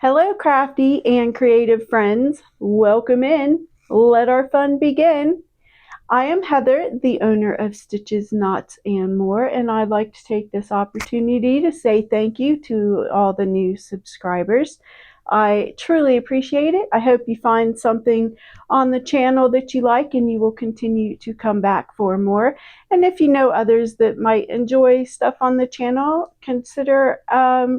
Hello, crafty and creative friends. Welcome in. Let our fun begin. I am Heather, the owner of Stitches, Knots, and More, and I'd like to take this opportunity to say thank you to all the new subscribers. I truly appreciate it. I hope you find something on the channel that you like and you will continue to come back for more. And if you know others that might enjoy stuff on the channel, consider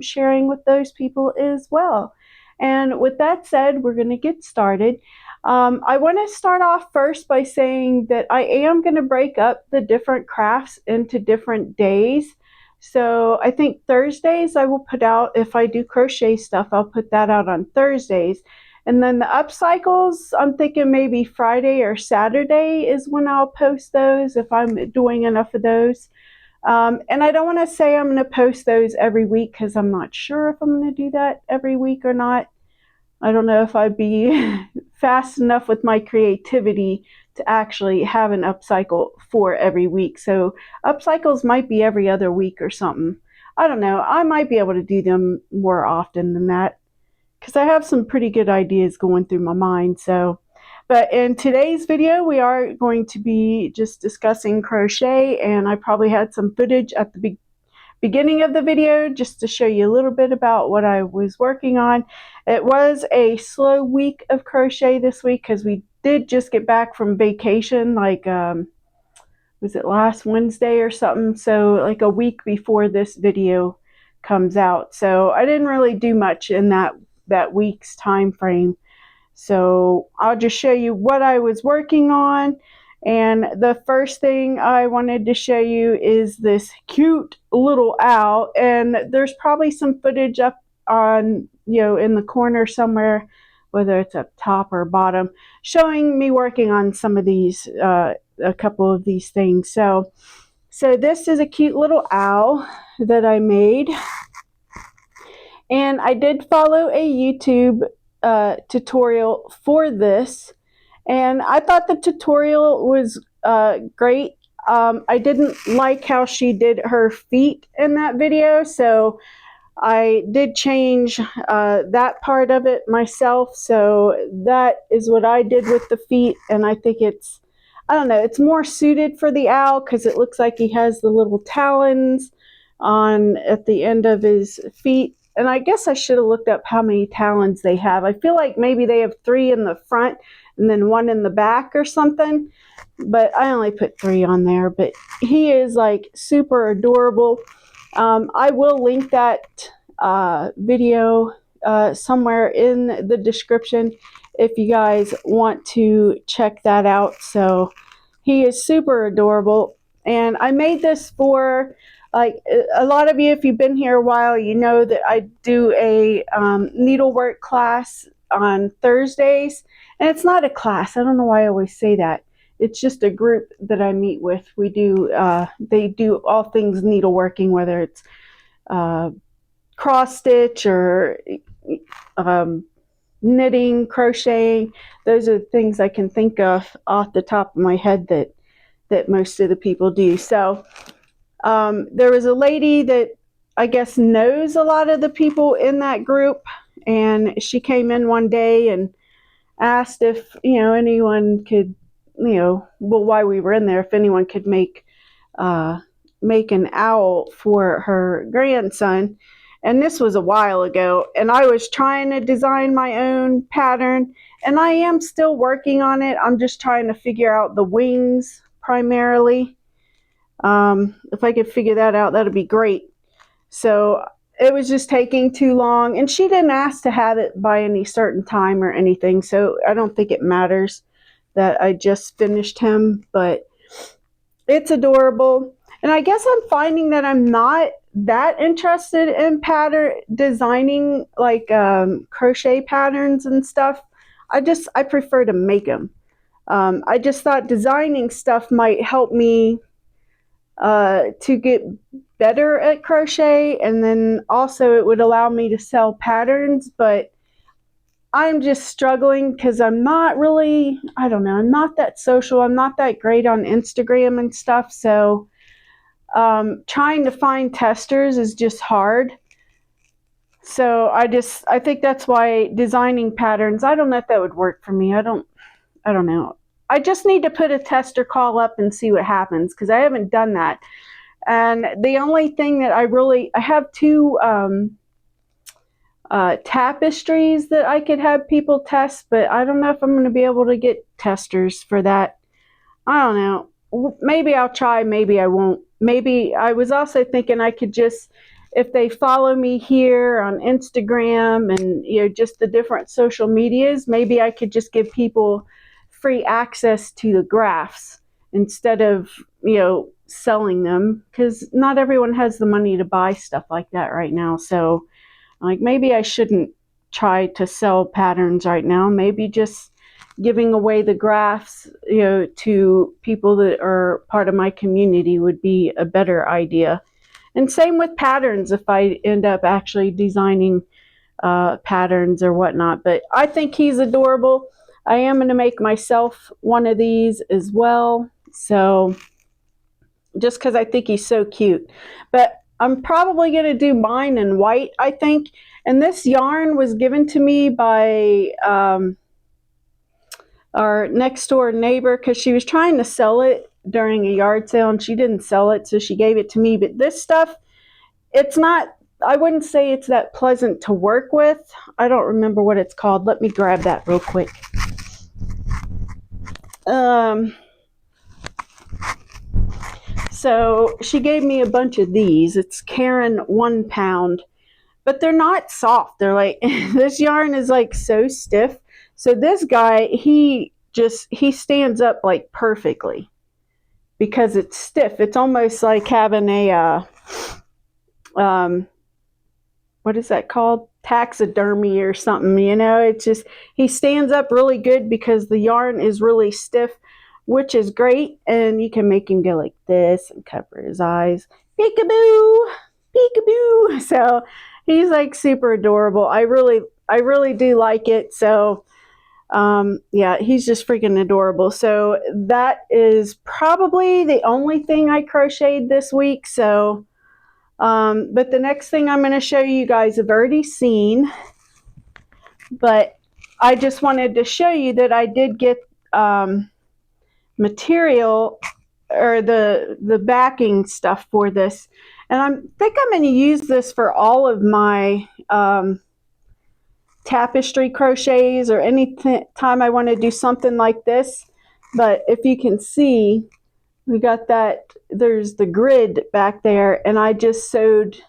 sharing with those people as well. And with that said, we're going to get started. I want to start off first by saying that I am going to break up the different crafts into different days. So I think Thursdays I will put out, if I do crochet stuff, I'll put that out on Thursdays. And then the upcycles, I'm thinking maybe Friday or Saturday is when I'll post those if I'm doing enough of those. And I don't want to say I'm going to post those every week because I'm not sure if I'm going to do that every week or not. I don't know if I'd be fast enough with my creativity to actually have an upcycle for every week. So upcycles might be every other week or something. I don't know. I might be able to do them more often than that because I have some pretty good ideas going through my mind. But in today's video, we are going to be just discussing crochet, and I probably had some footage at the beginning of the video just to show you a little bit about what I was working on. It was a slow week of crochet this week because we did just get back from vacation, like was it last Wednesday or something, so like a week before this video comes out. So I didn't really do much in that week's time frame. So I'll just show you what I was working on. And the first thing I wanted to show you is this cute little owl. And there's probably some footage up on, in the corner somewhere, whether it's up top or bottom, showing me working on some of these, a couple of these things. So this is a cute little owl that I made. And I did follow a YouTube tutorial for this, and I thought the tutorial was great. I didn't like how she did her feet in that video, so I did change that part of it myself. So that is what I did with the feet, and I think it's, I don't know, it's more suited for the owl because it looks like he has the little talons on at the end of his feet. And I guess I should have looked up how many talons they have. I feel like maybe they have 3 in the front and then 1 in the back or something. But I only put 3 on there. But he is like super adorable. I will link that video somewhere in the description if you guys want to check that out. So he is super adorable. And I made this for, like, a lot of you, if you've been here a while, you know that I do a needlework class on Thursdays. And it's not a class. I don't know why I always say that. It's just a group that I meet with. We do, they do all things needleworking, whether it's cross stitch or knitting, crocheting. Those are things I can think of off the top of my head that most of the people do. So there was a lady that I guess knows a lot of the people in that group, and she came in one day and asked if, anyone could, while we were in there, if anyone could make an owl for her grandson. And this was a while ago, and I was trying to design my own pattern, and I am still working on it. I'm just trying to figure out the wings primarily. If I could figure that out, that'd be great. So it was just taking too long, and she didn't ask to have it by any certain time or anything, so I don't think it matters that I just finished him, but it's adorable. And I guess I'm finding that I'm not that interested in designing like crochet patterns and stuff. I prefer to make them. I just thought designing stuff might help me to get better at crochet, and then also it would allow me to sell patterns, but I'm just struggling because I'm not really, I don't know, I'm not that social. I'm not that great on Instagram and stuff, so trying to find testers is just hard. So I think that's why designing patterns, I don't know if that would work for me. I don't know. I just need to put a tester call up and see what happens, because I haven't done that. And the only thing that I have two tapestries that I could have people test, but I don't know if I'm going to be able to get testers for that. I don't know. Maybe I'll try, maybe I won't. Maybe I was also thinking I could just, if they follow me here on Instagram and just the different social medias, maybe I could just give people free access to the graphs instead of selling them, because not everyone has the money to buy stuff like that right now. So like maybe I shouldn't try to sell patterns right now. Maybe just giving away the graphs, to people that are part of my community would be a better idea. And same with patterns if I end up actually designing patterns or whatnot. But I think he's adorable. I am going to make myself one of these as well. So just because I think he's so cute. But I'm probably going to do mine in white, I think. And this yarn was given to me by our next door neighbor, because she was trying to sell it during a yard sale and she didn't sell it, so she gave it to me. But this stuff, it's not, I wouldn't say it's that pleasant to work with. I don't remember what it's called. Let me grab that real quick. So she gave me a bunch of these. It's Karen 1 pound, but they're not soft. They're like, this yarn is like so stiff. So this guy, he stands up like perfectly because it's stiff. It's almost like having a, what is that called? Taxidermy or something, it's just, he stands up really good because the yarn is really stiff, which is great. And you can make him go like this and cover his eyes. Peekaboo, peekaboo. So he's like super adorable. I really do like it. So yeah, he's just freaking adorable. So that is probably the only thing I crocheted this week. So but the next thing I'm going to show you guys have already seen, but I just wanted to show you that I did get material, or the backing stuff for this, and I think I'm going to use this for all of my tapestry crochets, or any time I want to do something like this. But if you can see, we got that, there's the grid back there, and I just sewed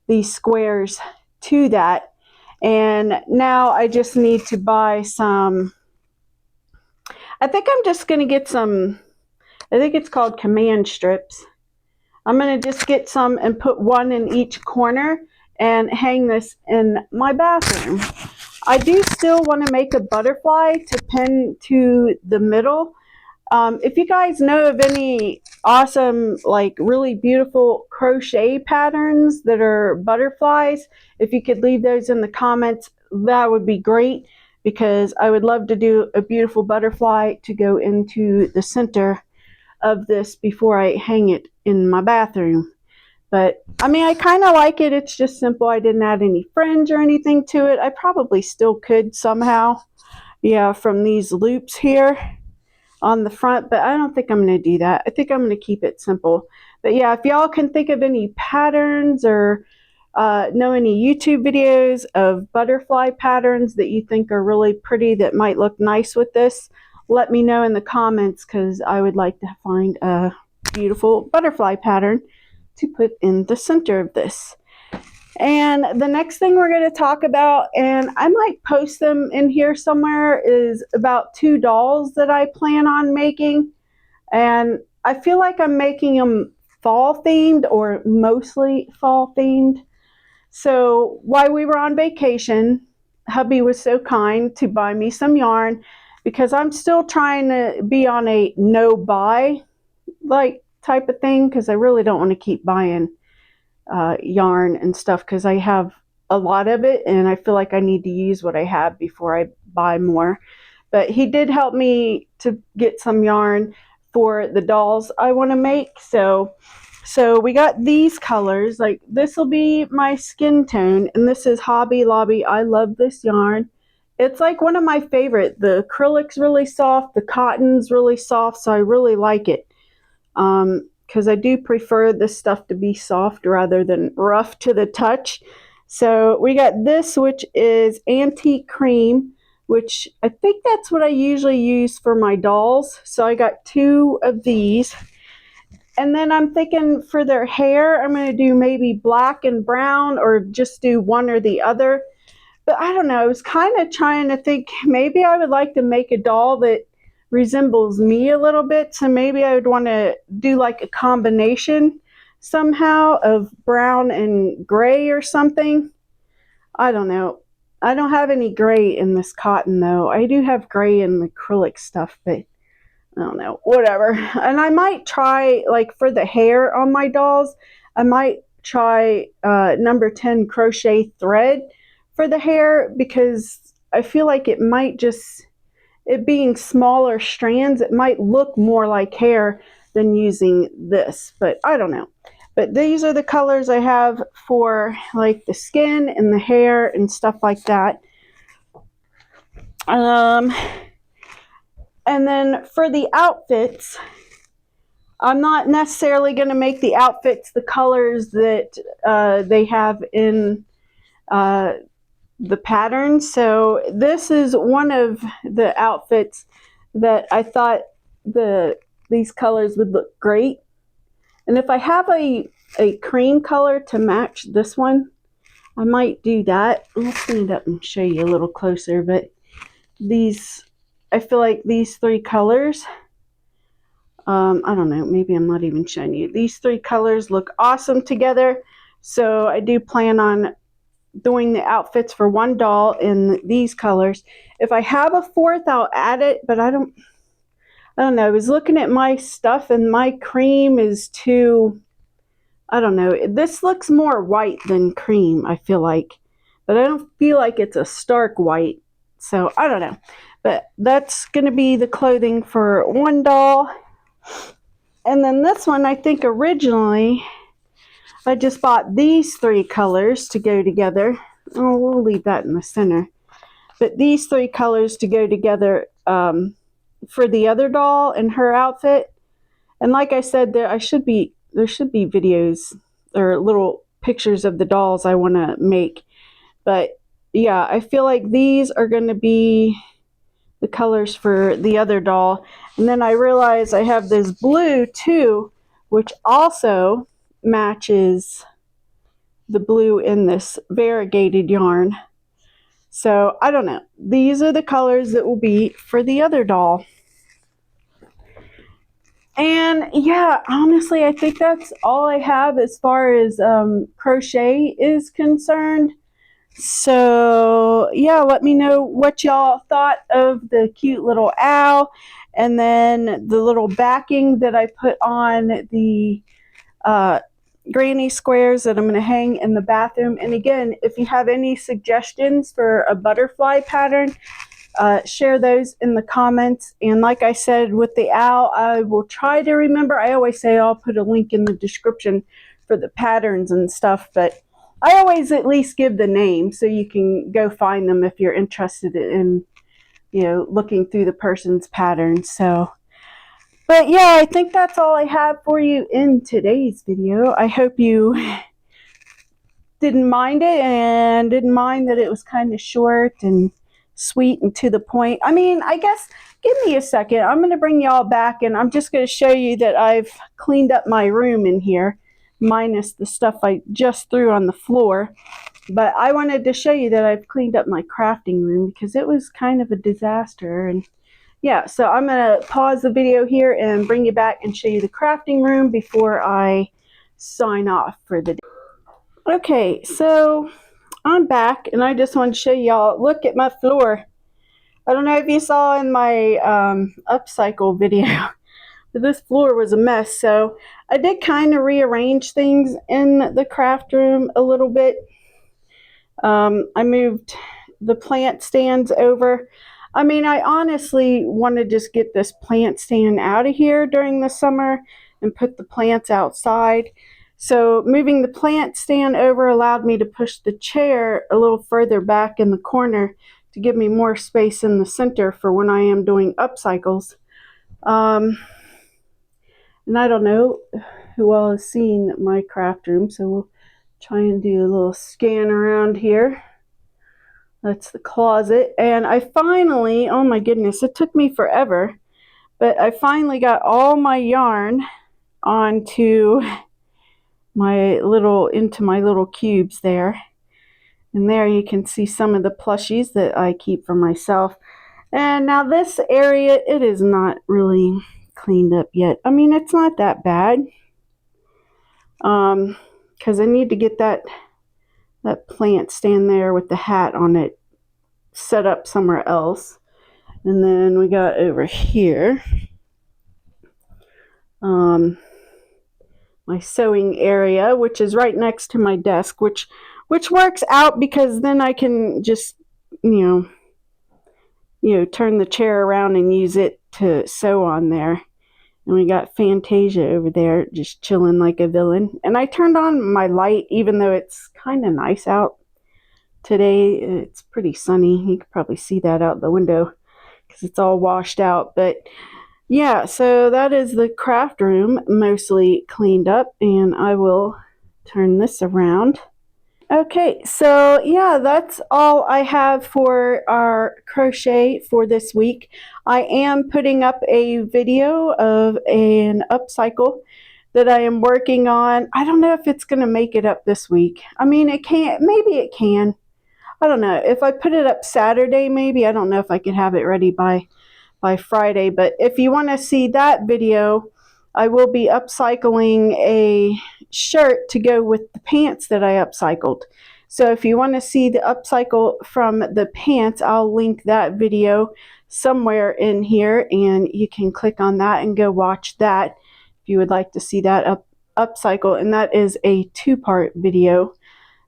these squares to that. And now I just need to buy some, I think I'm just going to get some, I think it's called command strips. I'm going to just get some and put one in each corner and hang this in my bathroom. I do still want to make a butterfly to pin to the middle. If you guys know of any awesome, like really beautiful crochet patterns that are butterflies, if you could leave those in the comments, that would be great, because I would love to do a beautiful butterfly to go into the center of this before I hang it in my bathroom. But I mean, I kind of like it. It's just simple. I didn't add any fringe or anything to it. I probably still could somehow, yeah, from these loops here on the front, but I don't think I'm going to do that. I think I'm going to keep it simple. But yeah, if y'all can think of any patterns or know any YouTube videos of butterfly patterns that you think are really pretty that might look nice with this, let me know in the comments, because I would like to find a beautiful butterfly pattern to put in the center of this. And the next thing we're going to talk about, and I might post them in here somewhere, is about 2 dolls that I plan on making. And I feel like I'm making them fall themed, or mostly fall themed. So while we were on vacation, hubby was so kind to buy me some yarn, because I'm still trying to be on a no buy like type of thing, because I really don't want to keep buying yarn and stuff, because I have a lot of it and I feel like I need to use what I have before I buy more. But he did help me to get some yarn for the dolls I want to make. So So we got these colors, like this will be my skin tone, and this is Hobby Lobby. I love this yarn. It's like one of my favorite. The acrylic's really soft, the cotton's really soft, so I really like it. Because I do prefer this stuff to be soft rather than rough to the touch. So we got this, which is Antique Cream, which I think that's what I usually use for my dolls. So I got 2 of these. And then I'm thinking for their hair, I'm going to do maybe black and brown or just do one or the other. But I don't know, I was kind of trying to think maybe I would like to make a doll that resembles me a little bit. So maybe I would want to do like a combination somehow of brown and gray or something. I don't know. I don't have any gray in this cotton though. I do have gray in the acrylic stuff, but I don't know, whatever. And I might try, like for the hair on my dolls, I might try number 10 crochet thread for the hair, because I feel like it might just, it being smaller strands, it might look more like hair than using this, but I don't know. But these are the colors I have for like the skin and the hair and stuff like that. And then for the outfits, I'm not necessarily going to make the outfits the colors that they have in the pattern. So this is one of the outfits that I thought these colors would look great. And if I have a cream color to match this one, I might do that. I'll stand up and show you a little closer, but these, I feel like these 3 colors, I don't know, maybe I'm not even showing you. These 3 colors look awesome together. So I do plan on doing the outfits for one doll in these colors. If I have a 4th, I'll add it, but I don't know. I was looking at my stuff and my cream is too, I don't know. This looks more white than cream, I feel like, but I don't feel like it's a stark white. So I don't know, but that's going to be the clothing for one doll. And then this one, I think originally I just bought these 3 colors to go together. Oh, we'll leave that in the center. But these 3 colors to go together for the other doll and her outfit. And like I said, there should be videos or little pictures of the dolls I want to make. But yeah, I feel like these are going to be the colors for the other doll. And then I realized I have this blue too, which also matches the blue in this variegated yarn. So I don't know. These are the colors that will be for the other doll. And yeah, honestly, I think that's all I have as far as crochet is concerned. So yeah, let me know what y'all thought of the cute little owl, and then the little backing that I put on the granny squares that I'm going to hang in the bathroom. And again, if you have any suggestions for a butterfly pattern, share those in the comments. And like I said, with the owl, I will try to remember. I always say I'll put a link in the description for the patterns and stuff, but I always at least give the name so you can go find them if you're interested in, you know, looking through the person's pattern. So, but yeah, I think that's all I have for you in today's video. I hope you didn't mind it and didn't mind that it was kind of short and sweet and to the point. I mean, I guess, give me a second. I'm going to bring y'all back and I'm just going to show you that I've cleaned up my room in here, minus the stuff I just threw on the floor. But I wanted to show you that I've cleaned up my crafting room because it was kind of a disaster. And yeah, so I'm going to pause the video here and bring you back and show you the crafting room before I sign off for the day. Okay, so I'm back and I just want to show y'all, look at my floor. I don't know if you saw in my upcycle video, but this floor was a mess. So I did kind of rearrange things in the craft room a little bit. I moved the plant stands over. I mean, I honestly want to just get this plant stand out of here during the summer and put the plants outside. So moving the plant stand over allowed me to push the chair a little further back in the corner to give me more space in the center for when I am doing upcycles. And I don't know who all has seen my craft room, so we'll try and do a little scan around here. That's the closet. And I finally, oh my goodness, it took me forever, but I finally got all my yarn onto into my little cubes there. And there you can see some of the plushies that I keep for myself. And now this area, it is not really cleaned up yet. I mean, it's not that bad. Because I need to get that plant stand there with the hat on it set up somewhere else. And then we got over here my sewing area, which is right next to my desk, which works out because then I can just turn the chair around and use it to sew on there. And we got Fantasia over there just chilling like a villain. And I turned on my light even though it's kind of nice out today. It's pretty sunny. You can probably see that out the window because it's all washed out. But yeah, so that is the craft room mostly cleaned up, and I will turn this around. Okay, so yeah, that's all I have for our crochet for this week. I am putting up a video of an upcycle that I am working on. I don't know if it's going to make it up this week. I mean, it can't, maybe it can. I don't know. If I put it up Saturday, maybe, I don't know if I could have it ready by Friday. But if you want to see that video, I will be upcycling a shirt to go with the pants that I upcycled. So if you want to see the upcycle from the pants, I'll link that video somewhere in here, and you can click on that and go watch that if you would like to see that upcycle. And that is a 2-part video.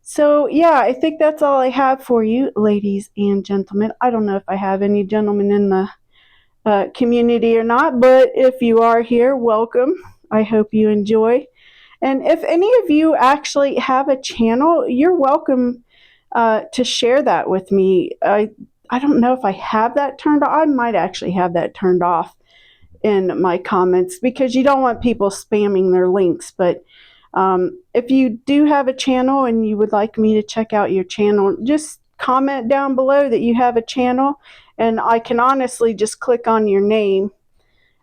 So yeah, I think that's all I have for you, ladies and gentlemen. I don't know if I have any gentlemen in the community or not, but if you are here, welcome. I hope you enjoy. And if any of you actually have a channel, you're welcome to share that with me. I don't know if I have that turned off. I might actually have that turned off in my comments because you don't want people spamming their links. But if you do have a channel and you would like me to check out your channel, just comment down below that you have a channel, and I can honestly just click on your name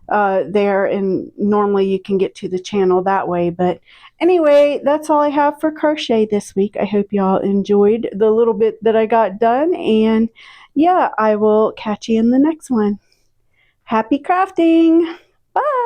there, and normally you can get to the channel that way. But anyway, that's all I have for crochet this week. I hope y'all enjoyed the little bit that I got done, and yeah, I will catch you in the next one. Happy crafting! Bye!